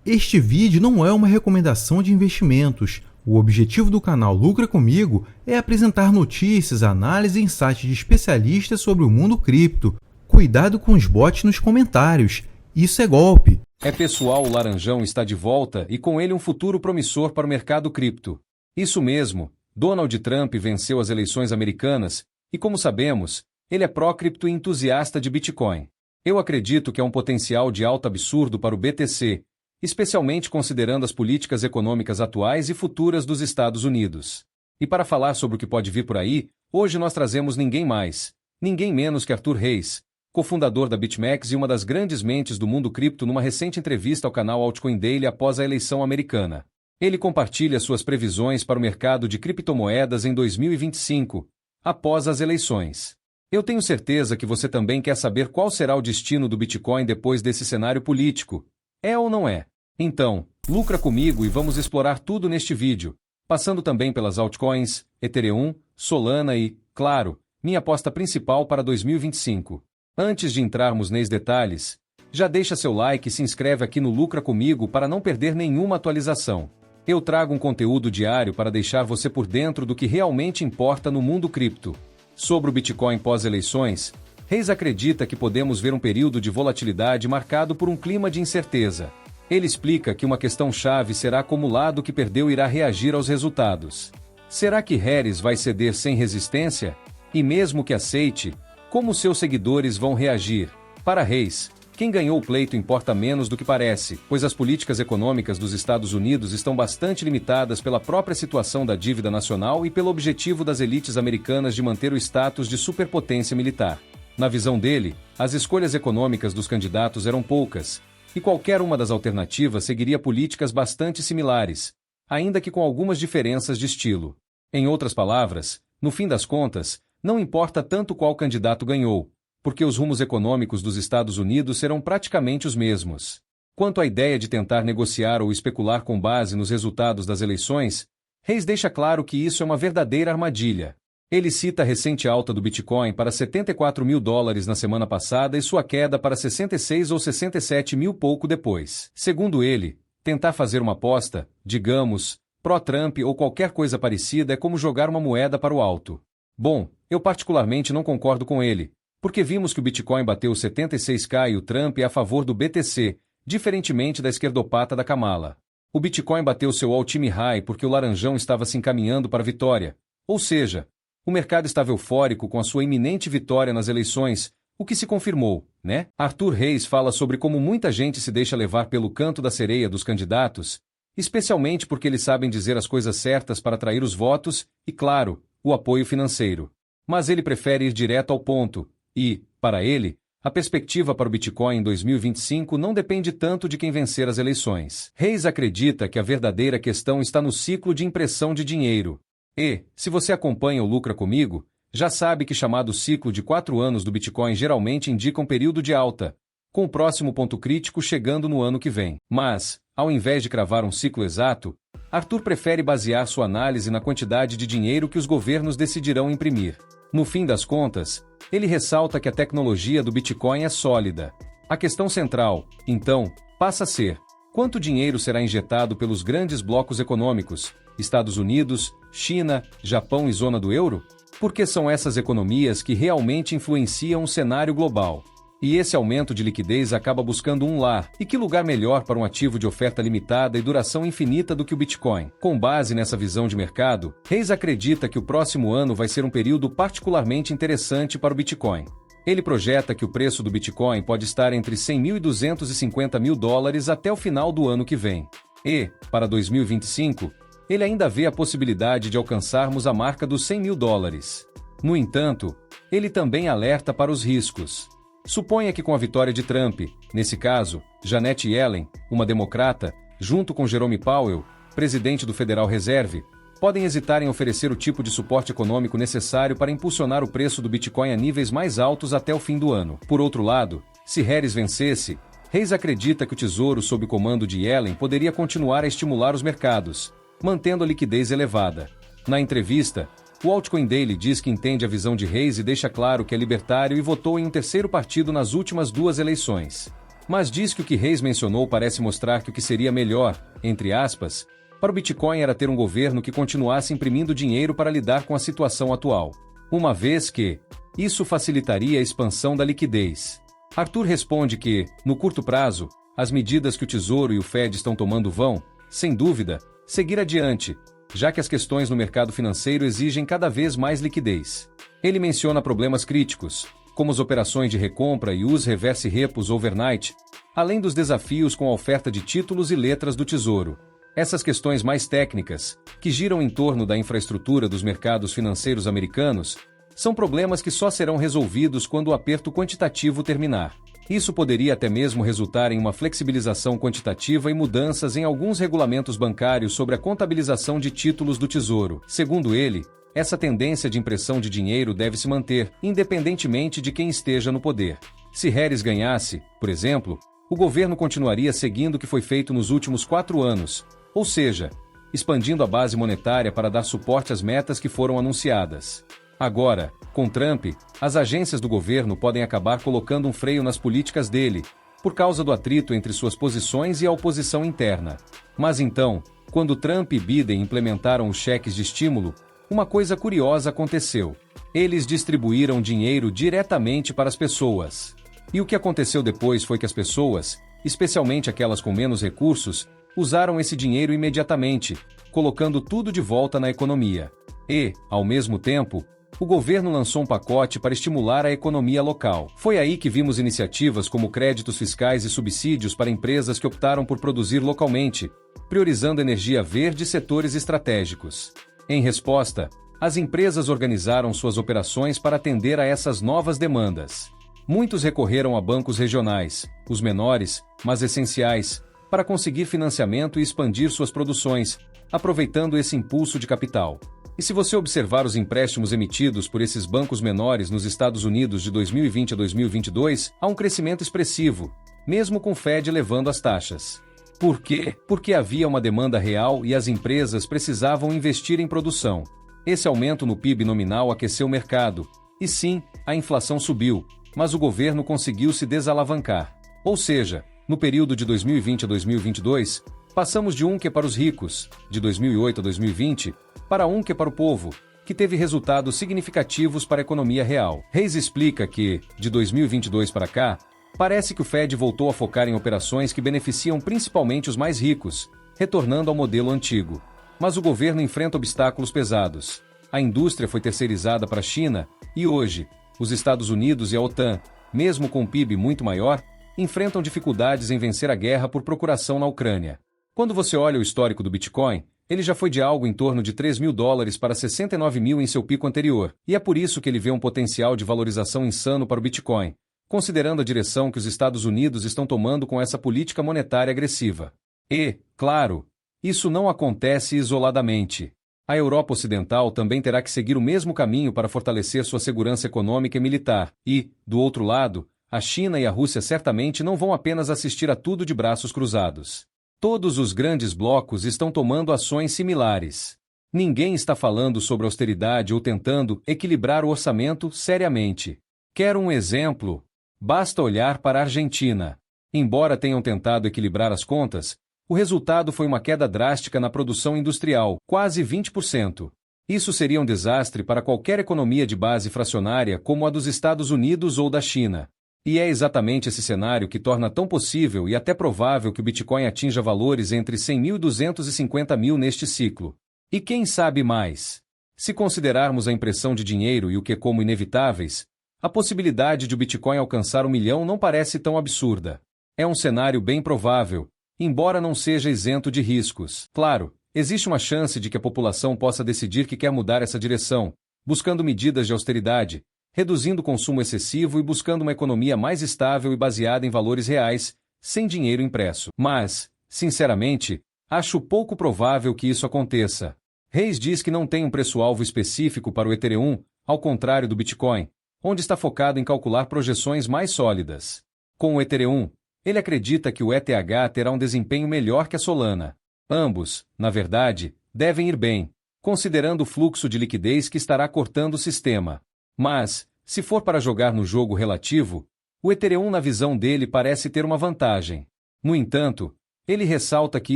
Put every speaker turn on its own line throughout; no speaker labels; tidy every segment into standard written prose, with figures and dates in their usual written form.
Este vídeo não é uma recomendação de investimentos. O objetivo do canal Lucra Comigo é apresentar notícias, análise e insights de especialistas sobre o mundo cripto. Cuidado com os bots nos comentários. Isso é golpe.
É pessoal, o Laranjão está de volta e com ele um futuro promissor para o mercado cripto. Isso mesmo, Donald Trump venceu as eleições americanas e, como sabemos, ele é pró-cripto e entusiasta de Bitcoin. Eu acredito que há um potencial de alta absurdo para o BTC, especialmente considerando as políticas econômicas atuais e futuras dos Estados Unidos. E para falar sobre o que pode vir por aí, hoje nós trazemos ninguém mais, ninguém menos que Arthur Reis, cofundador da BitMEX e uma das grandes mentes do mundo cripto, numa recente entrevista ao canal Altcoin Daily após a eleição americana. Ele compartilha suas previsões para o mercado de criptomoedas em 2025, após as eleições. Eu tenho certeza que você também quer saber qual será o destino do Bitcoin depois desse cenário político. É ou não é? Então, lucra comigo e vamos explorar tudo neste vídeo, passando também pelas altcoins, Ethereum, Solana e, claro, minha aposta principal para 2025. Antes de entrarmos nos detalhes, já deixa seu like e se inscreve aqui no Lucra Comigo para não perder nenhuma atualização. Eu trago um conteúdo diário para deixar você por dentro do que realmente importa no mundo cripto. Sobre o Bitcoin pós-eleições, Reis acredita que podemos ver um período de volatilidade marcado por um clima de incerteza. Ele explica que uma questão-chave será como o lado que perdeu irá reagir aos resultados. Será que Harris vai ceder sem resistência? E mesmo que aceite, como seus seguidores vão reagir? Para Reis, quem ganhou o pleito importa menos do que parece, pois as políticas econômicas dos Estados Unidos estão bastante limitadas pela própria situação da dívida nacional e pelo objetivo das elites americanas de manter o status de superpotência militar. Na visão dele, as escolhas econômicas dos candidatos eram poucas, e qualquer uma das alternativas seguiria políticas bastante similares, ainda que com algumas diferenças de estilo. Em outras palavras, no fim das contas, não importa tanto qual candidato ganhou, porque os rumos econômicos dos Estados Unidos serão praticamente os mesmos. Quanto à ideia de tentar negociar ou especular com base nos resultados das eleições, Reis deixa claro que isso é uma verdadeira armadilha. Ele cita a recente alta do Bitcoin para $74 mil na semana passada e sua queda para 66 ou 67 mil pouco depois. Segundo ele, tentar fazer uma aposta, digamos, pró-Trump ou qualquer coisa parecida é como jogar uma moeda para o alto. Bom, eu particularmente não concordo com ele, porque vimos que o Bitcoin bateu 76k e o Trump é a favor do BTC, diferentemente da esquerdopata da Kamala. O Bitcoin bateu seu all-time high porque o Laranjão estava se encaminhando para a vitória, ou seja, o mercado estava eufórico com a sua iminente vitória nas eleições, o que se confirmou, né? Arthur Reis fala sobre como muita gente se deixa levar pelo canto da sereia dos candidatos, especialmente porque eles sabem dizer as coisas certas para atrair os votos e, claro, o apoio financeiro. Mas ele prefere ir direto ao ponto, e, para ele, a perspectiva para o Bitcoin em 2025 não depende tanto de quem vencer as eleições. Reis acredita que a verdadeira questão está no ciclo de impressão de dinheiro. E, se você acompanha o Lucra Comigo, já sabe que chamado ciclo de 4 anos do Bitcoin geralmente indica um período de alta, com o próximo ponto crítico chegando no ano que vem. Mas, ao invés de cravar um ciclo exato, Arthur prefere basear sua análise na quantidade de dinheiro que os governos decidirão imprimir. No fim das contas, ele ressalta que a tecnologia do Bitcoin é sólida. A questão central, então, passa a ser: quanto dinheiro será injetado pelos grandes blocos econômicos, Estados Unidos, China, Japão e zona do euro? Porque são essas economias que realmente influenciam o cenário global. E esse aumento de liquidez acaba buscando um lar. E que lugar melhor para um ativo de oferta limitada e duração infinita do que o Bitcoin? Com base nessa visão de mercado, Reis acredita que o próximo ano vai ser um período particularmente interessante para o Bitcoin. Ele projeta que o preço do Bitcoin pode estar entre 100 mil e 250 mil dólares até o final do ano que vem. E, para 2025, ele ainda vê a possibilidade de alcançarmos a marca dos 100 mil dólares. No entanto, ele também alerta para os riscos. Suponha que com a vitória de Trump, nesse caso, Janet Yellen, uma democrata, junto com Jerome Powell, presidente do Federal Reserve, podem hesitar em oferecer o tipo de suporte econômico necessário para impulsionar o preço do Bitcoin a níveis mais altos até o fim do ano. Por outro lado, se Harris vencesse, Reis acredita que o Tesouro sob o comando de Yellen poderia continuar a estimular os mercados, mantendo a liquidez elevada. Na entrevista, o Altcoin Daily diz que entende a visão de Reis e deixa claro que é libertário e votou em um terceiro partido nas últimas 2 eleições. Mas diz que o que Reis mencionou parece mostrar que o que seria melhor, entre aspas, para o Bitcoin era ter um governo que continuasse imprimindo dinheiro para lidar com a situação atual, uma vez que isso facilitaria a expansão da liquidez. Arthur responde que, no curto prazo, as medidas que o Tesouro e o Fed estão tomando vão, sem dúvida, seguir adiante, já que as questões no mercado financeiro exigem cada vez mais liquidez. Ele menciona problemas críticos, como as operações de recompra e os reverse repos overnight, além dos desafios com a oferta de títulos e letras do Tesouro. Essas questões mais técnicas, que giram em torno da infraestrutura dos mercados financeiros americanos, são problemas que só serão resolvidos quando o aperto quantitativo terminar. Isso poderia até mesmo resultar em uma flexibilização quantitativa e mudanças em alguns regulamentos bancários sobre a contabilização de títulos do Tesouro. Segundo ele, essa tendência de impressão de dinheiro deve se manter, independentemente de quem esteja no poder. Se Harris ganhasse, por exemplo, o governo continuaria seguindo o que foi feito nos últimos 4 anos, ou seja, expandindo a base monetária para dar suporte às metas que foram anunciadas. Agora, com Trump, as agências do governo podem acabar colocando um freio nas políticas dele, por causa do atrito entre suas posições e a oposição interna. Mas então, quando Trump e Biden implementaram os cheques de estímulo, uma coisa curiosa aconteceu. Eles distribuíram dinheiro diretamente para as pessoas. E o que aconteceu depois foi que as pessoas, especialmente aquelas com menos recursos, usaram esse dinheiro imediatamente, colocando tudo de volta na economia. E, ao mesmo tempo, o governo lançou um pacote para estimular a economia local. Foi aí que vimos iniciativas como créditos fiscais e subsídios para empresas que optaram por produzir localmente, priorizando energia verde e setores estratégicos. Em resposta, as empresas organizaram suas operações para atender a essas novas demandas. Muitos recorreram a bancos regionais, os menores, mas essenciais, para conseguir financiamento e expandir suas produções, aproveitando esse impulso de capital. E se você observar os empréstimos emitidos por esses bancos menores nos Estados Unidos de 2020 a 2022, há um crescimento expressivo, mesmo com o Fed elevando as taxas. Por quê? Porque havia uma demanda real e as empresas precisavam investir em produção. Esse aumento no PIB nominal aqueceu o mercado, e sim, a inflação subiu, mas o governo conseguiu se desalavancar. Ou seja, no período de 2020 a 2022, passamos de um que é para os ricos, de 2008 a 2020, para um que é para o povo, que teve resultados significativos para a economia real. Reis explica que, de 2022 para cá, parece que o Fed voltou a focar em operações que beneficiam principalmente os mais ricos, retornando ao modelo antigo. Mas o governo enfrenta obstáculos pesados. A indústria foi terceirizada para a China, e hoje, os Estados Unidos e a OTAN, mesmo com um PIB muito maior, enfrentam dificuldades em vencer a guerra por procuração na Ucrânia. Quando você olha o histórico do Bitcoin, ele já foi de algo em torno de $3.000 para 69 mil em seu pico anterior, e é por isso que ele vê um potencial de valorização insano para o Bitcoin, considerando a direção que os Estados Unidos estão tomando com essa política monetária agressiva. E, claro, isso não acontece isoladamente. A Europa Ocidental também terá que seguir o mesmo caminho para fortalecer sua segurança econômica e militar, e, do outro lado, a China e a Rússia certamente não vão apenas assistir a tudo de braços cruzados. Todos os grandes blocos estão tomando ações similares. Ninguém está falando sobre austeridade ou tentando equilibrar o orçamento seriamente. Quer um exemplo? Basta olhar para a Argentina. Embora tenham tentado equilibrar as contas, o resultado foi uma queda drástica na produção industrial, quase 20%. Isso seria um desastre para qualquer economia de base fracionária como a dos Estados Unidos ou da China. E é exatamente esse cenário que torna tão possível e até provável que o Bitcoin atinja valores entre 100 mil e 250 mil neste ciclo. E quem sabe mais? Se considerarmos a impressão de dinheiro e o que como inevitáveis, a possibilidade de o Bitcoin alcançar 1 milhão não parece tão absurda. É um cenário bem provável, embora não seja isento de riscos. Claro, existe uma chance de que a população possa decidir que quer mudar essa direção, buscando medidas de austeridade, reduzindo o consumo excessivo e buscando uma economia mais estável e baseada em valores reais, sem dinheiro impresso. Mas, sinceramente, acho pouco provável que isso aconteça. Reis diz que não tem um preço-alvo específico para o Ethereum, ao contrário do Bitcoin, onde está focado em calcular projeções mais sólidas. Com o Ethereum, ele acredita que o ETH terá um desempenho melhor que a Solana. Ambos, na verdade, devem ir bem, considerando o fluxo de liquidez que estará cortando o sistema. Mas, se for para jogar no jogo relativo, O Ethereum, na visão dele, parece ter uma vantagem. No entanto, ele ressalta que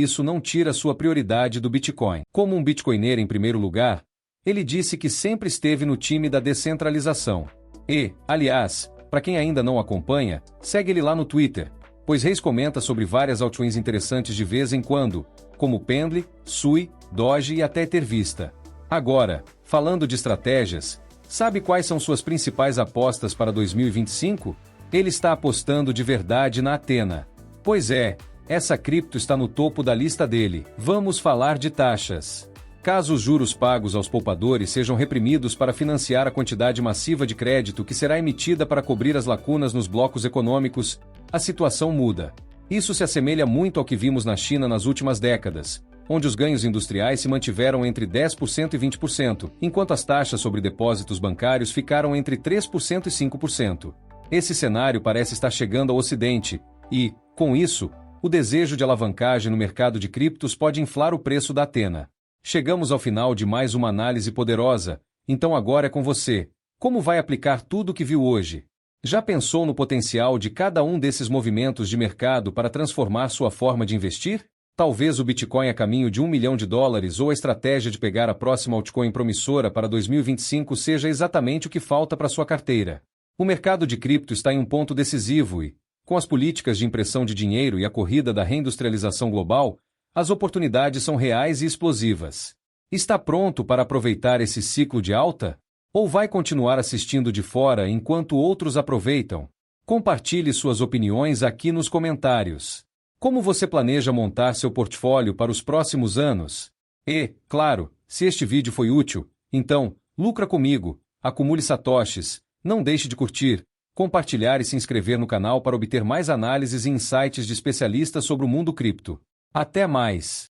isso não tira sua prioridade do Bitcoin. Como um bitcoinheiro em primeiro lugar, ele disse que sempre esteve no time da descentralização. E, aliás, para quem ainda não acompanha, segue ele lá no Twitter, pois Reis comenta sobre várias altcoins interessantes de vez em quando, como Pendle, Sui, Doge e até Ethervista. Agora, falando de estratégias, sabe quais são suas principais apostas para 2025? Ele está apostando de verdade na Athena. Pois é, essa cripto está no topo da lista dele. Vamos falar de taxas. Caso os juros pagos aos poupadores sejam reprimidos para financiar a quantidade massiva de crédito que será emitida para cobrir as lacunas nos blocos econômicos, a situação muda. Isso se assemelha muito ao que vimos na China nas últimas décadas, onde os ganhos industriais se mantiveram entre 10% e 20%, enquanto as taxas sobre depósitos bancários ficaram entre 3% e 5%. Esse cenário parece estar chegando ao Ocidente e, com isso, o desejo de alavancagem no mercado de criptos pode inflar o preço da Athena. Chegamos ao final de mais uma análise poderosa, então agora é com você. Como vai aplicar tudo o que viu hoje? Já pensou no potencial de cada um desses movimentos de mercado para transformar sua forma de investir? Talvez o Bitcoin a caminho de $1 milhão ou a estratégia de pegar a próxima altcoin promissora para 2025 seja exatamente o que falta para sua carteira. O mercado de cripto está em um ponto decisivo e, com as políticas de impressão de dinheiro e a corrida da reindustrialização global, as oportunidades são reais e explosivas. Está pronto para aproveitar esse ciclo de alta? Ou vai continuar assistindo de fora enquanto outros aproveitam? Compartilhe suas opiniões aqui nos comentários. Como você planeja montar seu portfólio para os próximos anos? E, claro, se este vídeo foi útil, então, lucra comigo, acumule satoshis, não deixe de curtir, compartilhar e se inscrever no canal para obter mais análises e insights de especialistas sobre o mundo cripto. Até mais!